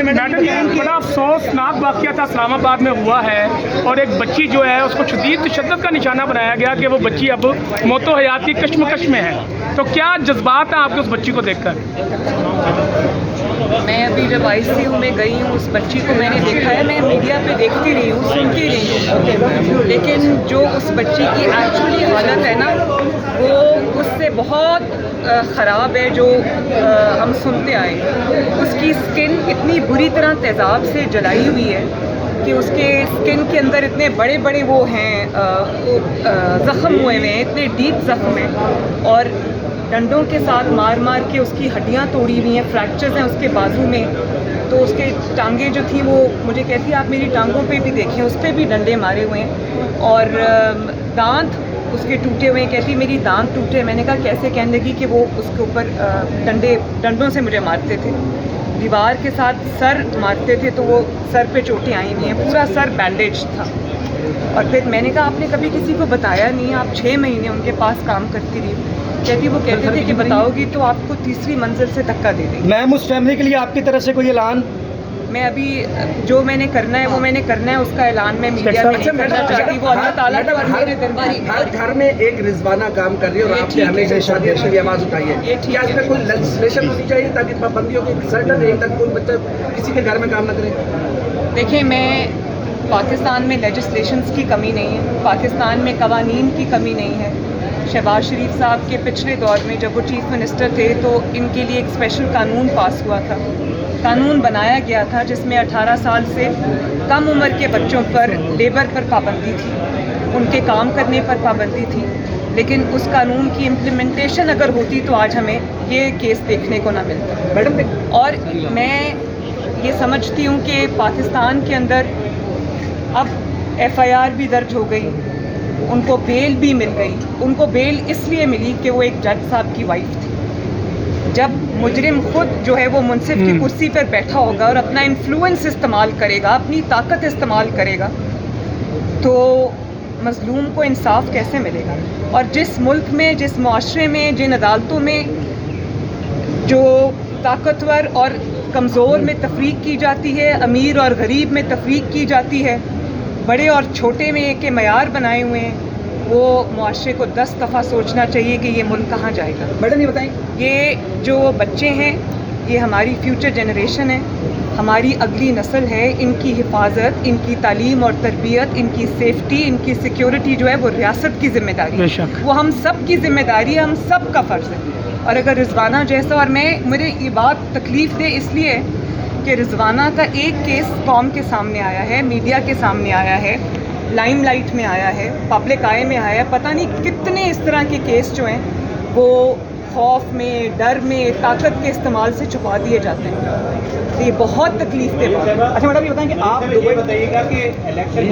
Madam, ये बड़ा अफसोसनाक वाक़या था इस्लाम आबाद में हुआ है और एक बच्ची जो है उसको शदीद तशद्दुद का निशाना बनाया गया कि वो बच्ची अब मौतो हयात की कश्मकश में है। तो क्या जज्बात हैं आपके उस बच्ची को देखकर? मैं अभी जब ICU में गई हूँ, उस बच्ची को मैंने देखा है, मैं मीडिया पे देखती रही हूँ, सुनती रही हूँ, लेकिन जो उस बच्ची की एक्चुअली हालत है ना, वो उससे बहुत ख़राब है जो हम सुनते आए। उसकी स्किन इतनी बुरी तरह तेज़ाब से जलाई हुई है कि उसके स्किन के अंदर इतने बड़े बड़े वो हैं ज़ख़म हुए हुए हैं, इतने डीप ज़ख़म हैं, और डंडों के साथ मार मार के उसकी हड्डियां तोड़ी हुई हैं, फ्रैक्चर्स हैं उसके बाजू में। तो उसके टांगें जो थी वो मुझे कहती है आप मेरी टांगों पे भी देखें, उस पर भी डंडे मारे हुए हैं, और दांत उसके टूटे हुए हैं। कहती मेरी दांत टूटे। मैंने कहा कैसे? कहने लगी कि वो उसके ऊपर डंडों से मुझे मारते थे, दीवार के साथ सर मारते थे, तो वो सर पे चोटें आई हुई हैं, पूरा सर बैंडेज था। और फिर मैंने कहा आपने कभी किसी को बताया नहीं? आप 6 महीने उनके पास काम करती रही। कहती वो कहते थे कि बताओगी तो आपको तीसरी मंजिल से धक्का दे देंगे। मैम, उस फैमिली के लिए आपकी तरफ से कोई ऐलान? मैं अभी जो मैंने करना है वो मैंने करना है, उसका ऐलान मैं मीडिया में नहीं करना चाहती। वो अल्लाह ताला की और मेरे दरबारी। हर घर में एक रिजवाना काम कर रही है और आपने हमेशा शादी के लिए आवाज़ उठाई है। क्या इसमें कोई लेजिस्लेशन होनी चाहिए ताकि पाबंदियों की सर्टन एज तक कोई बच्चा किसी के घर में काम न करे? देखिए, मैं पाकिस्तान में लेजिस्लेशंस की कमी नहीं है, पाकिस्तान में कवानीन की कमी नहीं है। शहबाज शरीफ साहब के पिछले दौर में जब वो चीफ मिनिस्टर थे तो इनके लिए एक स्पेशल कानून पास हुआ था, कानून बनाया गया था जिसमें 18 साल से कम उम्र के बच्चों पर लेबर पर पाबंदी थी, उनके काम करने पर पाबंदी थी। लेकिन उस कानून की इम्प्लीमेंटेशन अगर होती तो आज हमें ये केस देखने को ना मिलता। मैडम, और मैं ये समझती हूँ कि पाकिस्तान के अंदर अब FIR भी दर्ज हो गई, उनको बेल भी मिल गई। उनको बेल इसलिए मिली कि वो एक जज साहब की वाइफ थी। जब मुजरिम खुद जो है वो मुंसिफ की कुर्सी पर बैठा होगा और अपना इन्फ्लुएंस इस्तेमाल करेगा, अपनी ताकत इस्तेमाल करेगा, तो मजलूम को इंसाफ कैसे मिलेगा? और जिस मुल्क में, जिस मुआशरे में, जिन अदालतों में जो ताकतवर और कमज़ोर में तफरीक की जाती है, अमीर और गरीब में तफरीक की जाती है, बड़े और छोटे में एक मयार बनाए हुए हैं, वो मुआशरे को 10 दफ़ा सोचना चाहिए कि ये मुल्क कहाँ जाएगा। मैडम ये बताएं, ये जो बच्चे हैं ये हमारी फ्यूचर जनरेशन है, हमारी अगली नस्ल है। इनकी हिफाजत, इनकी तालीम और तरबियत, इनकी सेफ्टी, इनकी सिक्योरिटी जो है वो रियासत की जिम्मेदारी है, वो हम सब की जिम्मेदारी है, हम सब का फ़र्ज़ है। और अगर रिजवाना जैसा, और मुझे ये बात तकलीफ़ दे इसलिए कि रिजवाना का एक केस कौम के सामने आया है, मीडिया के सामने आया है, लाइमलाइट में आया है, पब्लिक आई में आया है, पता नहीं कितने इस तरह के केस जो हैं वो खौफ में, डर में, ताकत के इस्तेमाल से छुपा दिए जाते हैं। तो ये बहुत तकलीफ दे बात है। अच्छा मैडम, ये बताएं कि आप दुबई बताइएगा कि इलेक्शन